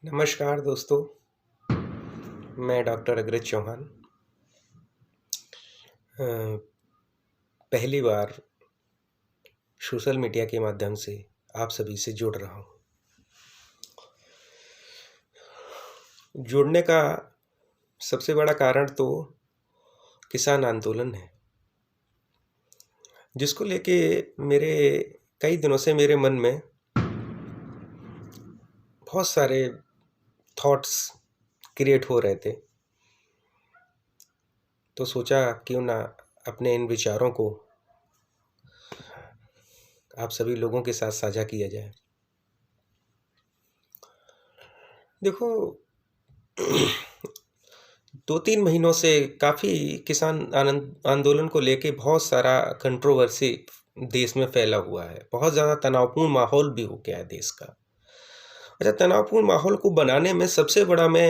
नमस्कार दोस्तों, मैं डॉक्टर अग्रज चौहान। अ, पहली बार सोशल मीडिया के माध्यम से आप सभी से जुड़ रहा हूँ। जुड़ने का सबसे बड़ा कारण तो किसान आंदोलन है, जिसको लेके मेरे कई दिनों से मेरे मन में बहुत सारे थॉट्स क्रिएट हो रहे थे। तो सोचा क्यों ना अपने इन विचारों को आप सभी लोगों के साथ साझा किया जाए। देखो, 2-3 महीनों से काफ़ी किसान आंदोलन को लेके बहुत सारा कंट्रोवर्सी देश में फैला हुआ है। बहुत ज़्यादा तनावपूर्ण माहौल भी हो गया है देश का। अच्छा, तनावपूर्ण माहौल को बनाने में सबसे बड़ा मैं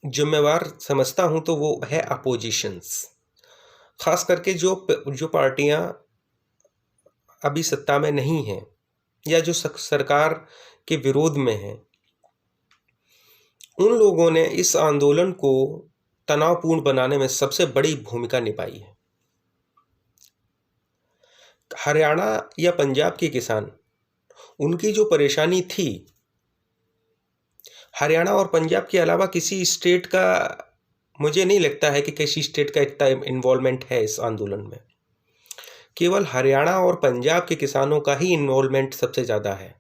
ज़िम्मेवार समझता हूँ तो वो है अपोजिशंस। ख़ास करके जो पार्टियाँ अभी सत्ता में नहीं हैं या जो सरकार के विरोध में हैं, उन लोगों ने इस आंदोलन को तनावपूर्ण बनाने में सबसे बड़ी भूमिका निभाई है। हरियाणा या पंजाब के किसान, उनकी जो परेशानी थी, हरियाणा और पंजाब के अलावा किसी स्टेट का मुझे नहीं लगता है कि किसी स्टेट का इतना इन्वॉल्वमेंट है इस आंदोलन में। केवल हरियाणा और पंजाब के किसानों का ही इन्वॉल्वमेंट सबसे ज़्यादा है।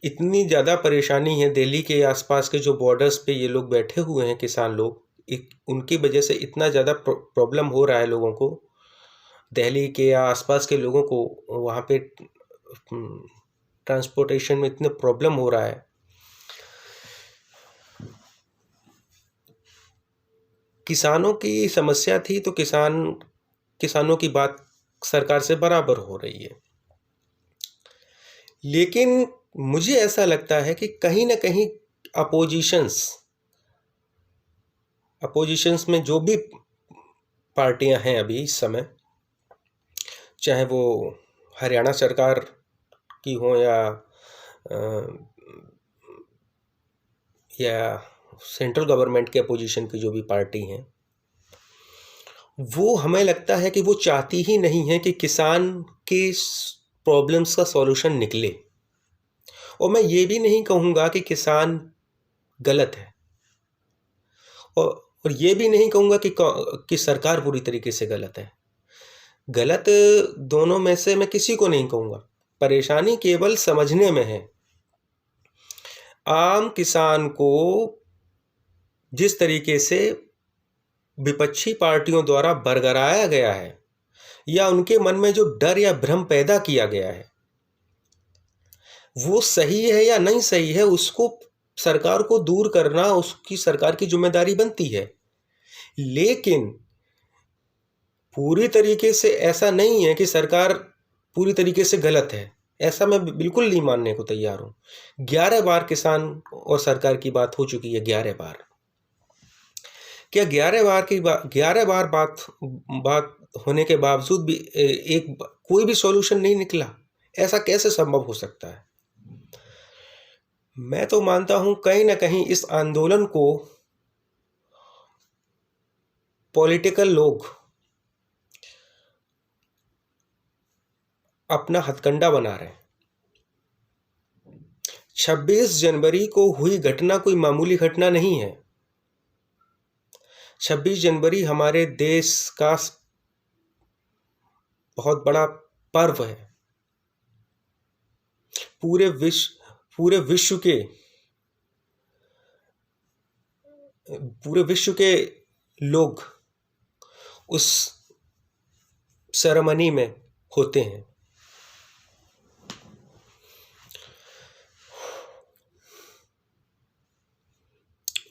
इतनी ज़्यादा परेशानी है, दिल्ली के आसपास के जो बॉर्डर्स पे ये लोग बैठे हुए हैं किसान लोग, उनकी वजह से इतना ज़्यादा प्रॉब्लम हो रहा है लोगों को, दिल्ली के या आसपास के लोगों को वहाँ पे ट्रांसपोर्टेशन में इतने प्रॉब्लम हो रहा है। किसानों की समस्या थी तो किसानों की बात सरकार से बराबर हो रही है, लेकिन मुझे ऐसा लगता है कि कहीं ना कहीं अपोजिशंस में जो भी पार्टियां हैं अभी इस समय, चाहे वो हरियाणा सरकार की हो या सेंट्रल गवर्नमेंट के अपोजिशन की जो भी पार्टी हैं, वो हमें लगता है कि वो चाहती ही नहीं है कि किसान के प्रॉब्लम्स का सॉल्यूशन निकले। और मैं ये भी नहीं कहूँगा कि किसान गलत है, और ये भी नहीं कहूँगा कि सरकार पूरी तरीके से गलत है। गलत दोनों में से मैं किसी को नहीं कहूँगा, परेशानी केवल समझने में है। आम किसान को जिस तरीके से विपक्षी पार्टियों द्वारा बरगराया गया है या उनके मन में जो डर या भ्रम पैदा किया गया है, वो सही है या नहीं सही है, उसको सरकार को दूर करना उसकी सरकार की जिम्मेदारी बनती है। लेकिन पूरी तरीके से ऐसा नहीं है कि सरकार पूरी तरीके से गलत है, ऐसा मैं बिल्कुल नहीं मानने को तैयार हूं। 11 बार किसान और सरकार की बात हो चुकी है, 11 बार। क्या 11 बार बात होने के बावजूद भी कोई भी सॉल्यूशन नहीं निकला? ऐसा कैसे संभव हो सकता है? मैं तो मानता हूं कहीं ना कहीं इस आंदोलन को पॉलिटिकल लोग अपना हथकंडा बना रहे हैं। 26 जनवरी को हुई घटना कोई मामूली घटना नहीं है। 26 जनवरी हमारे देश का बहुत बड़ा पर्व है। पूरे विश्व के लोग उस सेरेमनी में होते हैं।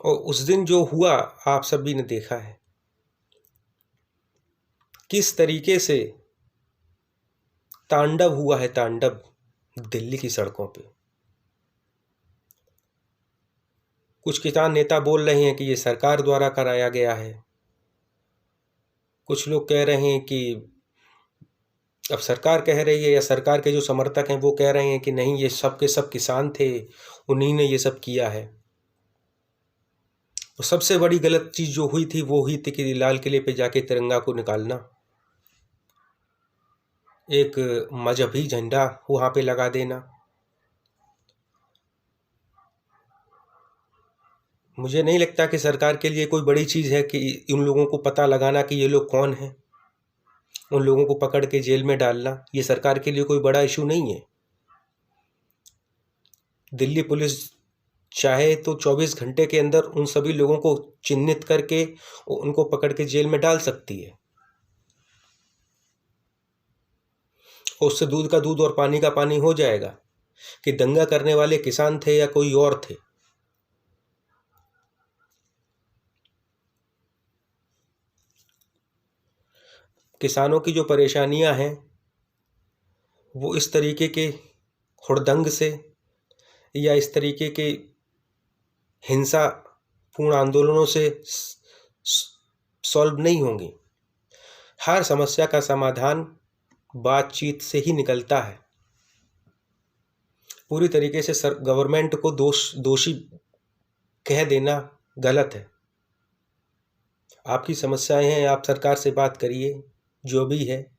और उस दिन जो हुआ आप सभी ने देखा है, किस तरीके से तांडव हुआ है, तांडव दिल्ली की सड़कों पे। कुछ किसान नेता बोल रहे हैं कि ये सरकार द्वारा कराया गया है, कुछ लोग कह रहे हैं कि अब सरकार कह रही है, या सरकार के जो समर्थक हैं वो कह रहे हैं कि नहीं, ये सब के सब किसान थे, उन्हीं ने ये सब किया है। तो सबसे बड़ी गलत चीज़ जो हुई थी वो हुई थी कि लाल किले पे जाके तिरंगा को निकालना, एक मजहबी झंडा वहाँ पे लगा देना। मुझे नहीं लगता कि सरकार के लिए कोई बड़ी चीज़ है कि उन लोगों को पता लगाना कि ये लोग कौन हैं, उन लोगों को पकड़ के जेल में डालना। ये सरकार के लिए कोई बड़ा इशू नहीं है। दिल्ली पुलिस चाहे तो 24 घंटे के अंदर उन सभी लोगों को चिन्हित करके उनको पकड़ के जेल में डाल सकती है। उससे दूध का दूध और पानी का पानी हो जाएगा कि दंगा करने वाले किसान थे या कोई और थे। किसानों की जो परेशानियां हैं वो इस तरीके के हुड़दंग से या इस तरीके के हिंसा पूर्ण आंदोलनों से सॉल्व नहीं होंगी। हर समस्या का समाधान बातचीत से ही निकलता है। पूरी तरीके से गवर्नमेंट को दोषी कह देना गलत है। आपकी समस्याएं हैं, आप सरकार से बात करिए, जो भी है।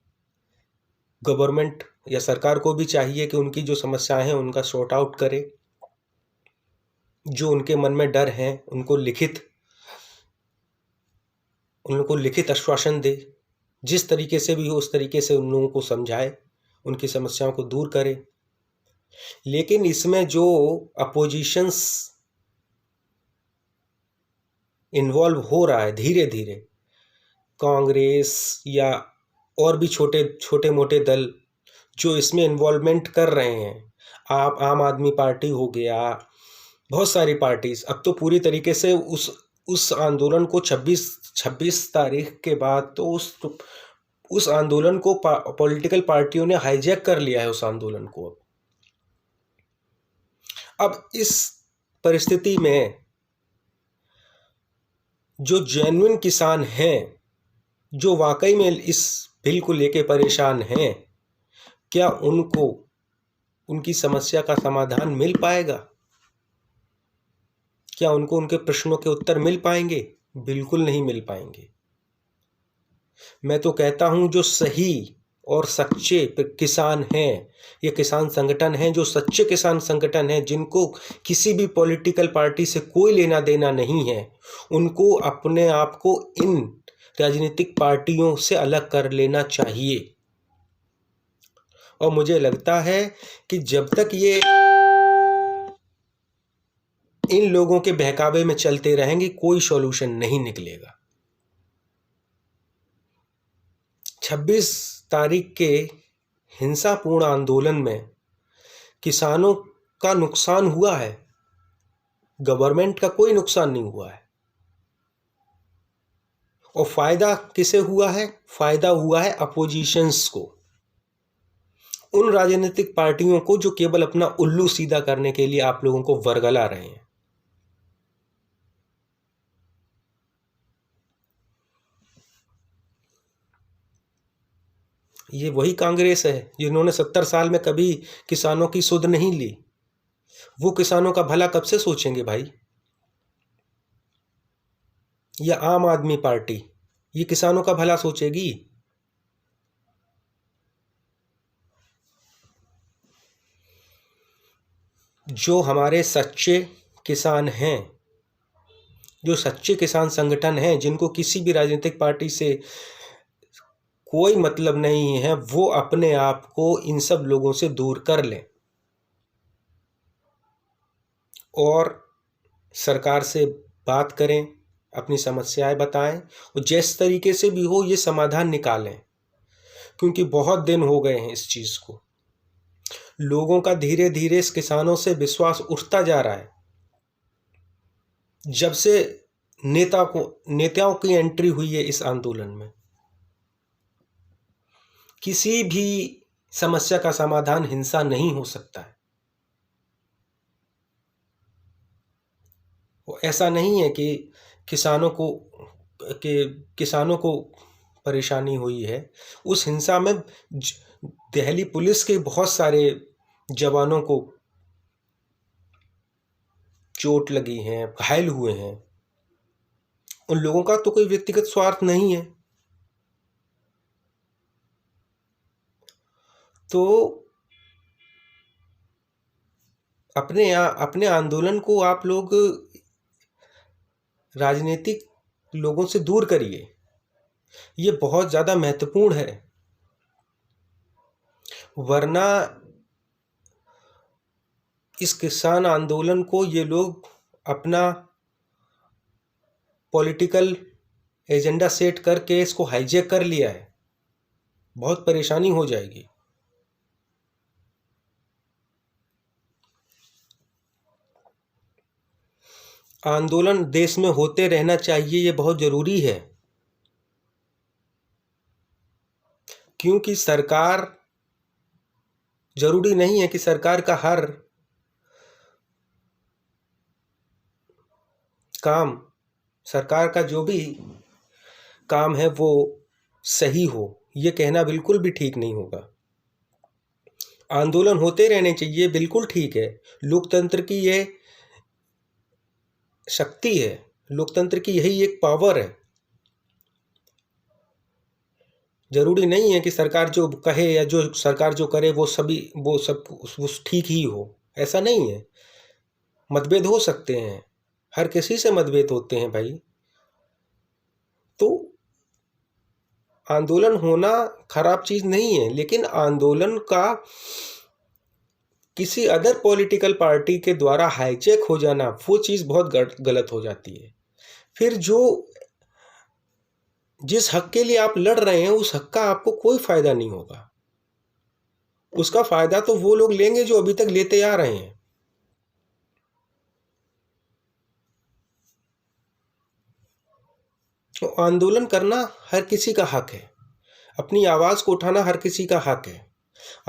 गवर्नमेंट या सरकार को भी चाहिए कि उनकी जो समस्याएं हैं उनका सॉर्ट आउट करे। जो उनके मन में डर हैं उनको लिखित आश्वासन दे। जिस तरीके से भी हो उस तरीके से उन लोगों को समझाए, उनकी समस्याओं को दूर करे। लेकिन इसमें जो अपोजिशंस इन्वॉल्व हो रहा है धीरे धीरे, कांग्रेस या और भी छोटे छोटे मोटे दल जो इसमें इन्वॉल्वमेंट कर रहे हैं, आप आम आदमी पार्टी हो गया, बहुत सारी पार्टीज अब तो पूरी तरीके से उस आंदोलन को 26 तारीख के बाद तो उस आंदोलन को पॉलिटिकल पार्टियों ने हाईजैक कर लिया है उस आंदोलन को। अब इस परिस्थिति में जो जेन्युइन किसान हैं, जो वाकई में इस बिल को लेके परेशान हैं, क्या उनको उनकी समस्या का समाधान मिल पाएगा? क्या उनको उनके प्रश्नों के उत्तर मिल पाएंगे? बिल्कुल नहीं मिल पाएंगे। मैं तो कहता हूं जो सही और सच्चे किसान हैं, ये किसान संगठन हैं, जो सच्चे किसान संगठन हैं, जिनको किसी भी पॉलिटिकल पार्टी से कोई लेना देना नहीं है, उनको अपने आप को इन राजनीतिक पार्टियों से अलग कर लेना चाहिए। और मुझे लगता है कि जब तक ये इन लोगों के बहकावे में चलते रहेंगे कोई सॉल्यूशन नहीं निकलेगा। 26 तारीख के हिंसापूर्ण आंदोलन में किसानों का नुकसान हुआ है, गवर्नमेंट का कोई नुकसान नहीं हुआ है। और फायदा किसे हुआ है? फायदा हुआ है अपोजिशंस को, उन राजनीतिक पार्टियों को जो केवल अपना उल्लू सीधा करने के लिए आप लोगों को वर्गला रहे हैं। ये वही कांग्रेस है जिन्होंने 70 साल में कभी किसानों की सुध नहीं ली। वो किसानों का भला कब से सोचेंगे भाई? या आम आदमी पार्टी ये किसानों का भला सोचेगी? जो हमारे सच्चे किसान हैं, जो सच्चे किसान संगठन हैं, जिनको किसी भी राजनीतिक पार्टी से कोई मतलब नहीं है, वो अपने आप को इन सब लोगों से दूर कर लें और सरकार से बात करें, अपनी समस्याएं बताएं और जिस तरीके से भी हो ये समाधान निकालें। क्योंकि बहुत दिन हो गए हैं इस चीज़ को, लोगों का धीरे धीरे इस किसानों से विश्वास उठता जा रहा है। जब से नेताओं की एंट्री हुई है इस आंदोलन में, किसी भी समस्या का समाधान हिंसा नहीं हो सकता है। वो ऐसा नहीं है कि किसानों को परेशानी हुई है, उस हिंसा में दिल्ली पुलिस के बहुत सारे जवानों को चोट लगी है, घायल हुए हैं। उन लोगों का तो कोई व्यक्तिगत स्वार्थ नहीं है। तो अपने आंदोलन को आप लोग राजनीतिक लोगों से दूर करिए, ये बहुत ज़्यादा महत्वपूर्ण है। वरना इस किसान आंदोलन को ये लोग अपना पॉलिटिकल एजेंडा सेट करके इसको हाईजैक कर लिया है, बहुत परेशानी हो जाएगी। आंदोलन देश में होते रहना चाहिए, ये बहुत ज़रूरी है, क्योंकि सरकार, ज़रूरी नहीं है कि सरकार का हर काम, सरकार का जो भी काम है वो सही हो, ये कहना बिल्कुल भी ठीक नहीं होगा। आंदोलन होते रहने चाहिए, बिल्कुल ठीक है। लोकतंत्र की ये शक्ति है, लोकतंत्र की यही एक पावर है। जरूरी नहीं है कि सरकार जो कहे या जो सरकार जो करे वो सब ठीक ही हो, ऐसा नहीं है। मतभेद हो सकते हैं, हर किसी से मतभेद होते हैं भाई। तो आंदोलन होना खराब चीज नहीं है, लेकिन आंदोलन का किसी अदर पॉलिटिकल पार्टी के द्वारा हाईजैक हो जाना, वो चीज बहुत गलत हो जाती है। फिर जिस हक के लिए आप लड़ रहे हैं, उस हक का आपको कोई फायदा नहीं होगा। उसका फायदा तो वो लोग लेंगे जो अभी तक लेते आ रहे हैं। तो आंदोलन करना हर किसी का हक है, अपनी आवाज को उठाना हर किसी का हक है।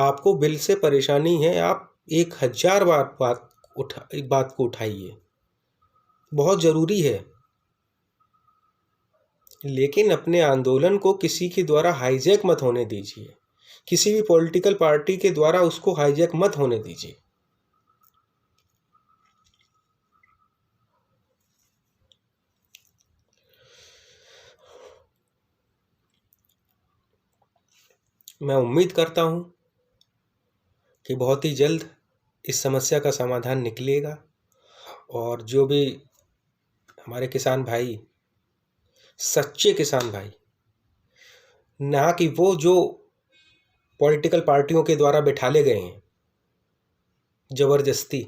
आपको बिल से परेशानी है, आप 1000 बात को उठाइए, बहुत जरूरी है। लेकिन अपने आंदोलन को किसी के द्वारा हाईजैक मत होने दीजिए, किसी भी पॉलिटिकल पार्टी के द्वारा उसको हाईजैक मत होने दीजिए। मैं उम्मीद करता हूं कि बहुत ही जल्द इस समस्या का समाधान निकलेगा, और जो भी हमारे किसान भाई, सच्चे किसान भाई, ना कि वो जो पॉलिटिकल पार्टियों के द्वारा बैठाले गए हैं जबरदस्ती,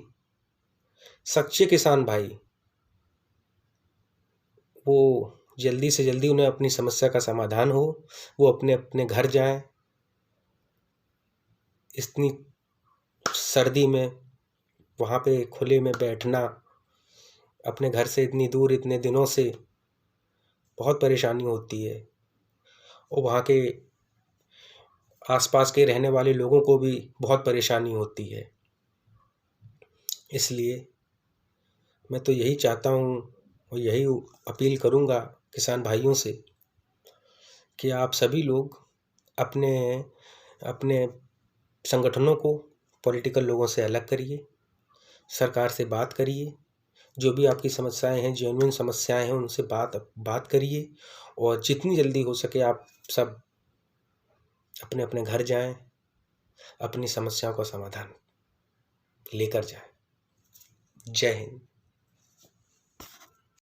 सच्चे किसान भाई, वो जल्दी से जल्दी उन्हें अपनी समस्या का समाधान हो, वो अपने अपने घर जाएं। इतनी सर्दी में वहाँ पे खुले में बैठना, अपने घर से इतनी दूर इतने दिनों से, बहुत परेशानी होती है। और वहाँ के आसपास के रहने वाले लोगों को भी बहुत परेशानी होती है। इसलिए मैं तो यही चाहता हूँ और यही अपील करूँगा किसान भाइयों से कि आप सभी लोग अपने अपने संगठनों को पॉलिटिकल लोगों से अलग करिए, सरकार से बात करिए, जो भी आपकी समस्याएं हैं, जेन्युइन समस्याएं हैं, उनसे बात करिए, और जितनी जल्दी हो सके आप सब अपने अपने घर जाएं, अपनी समस्याओं का समाधान लेकर जाएं। जय हिंद।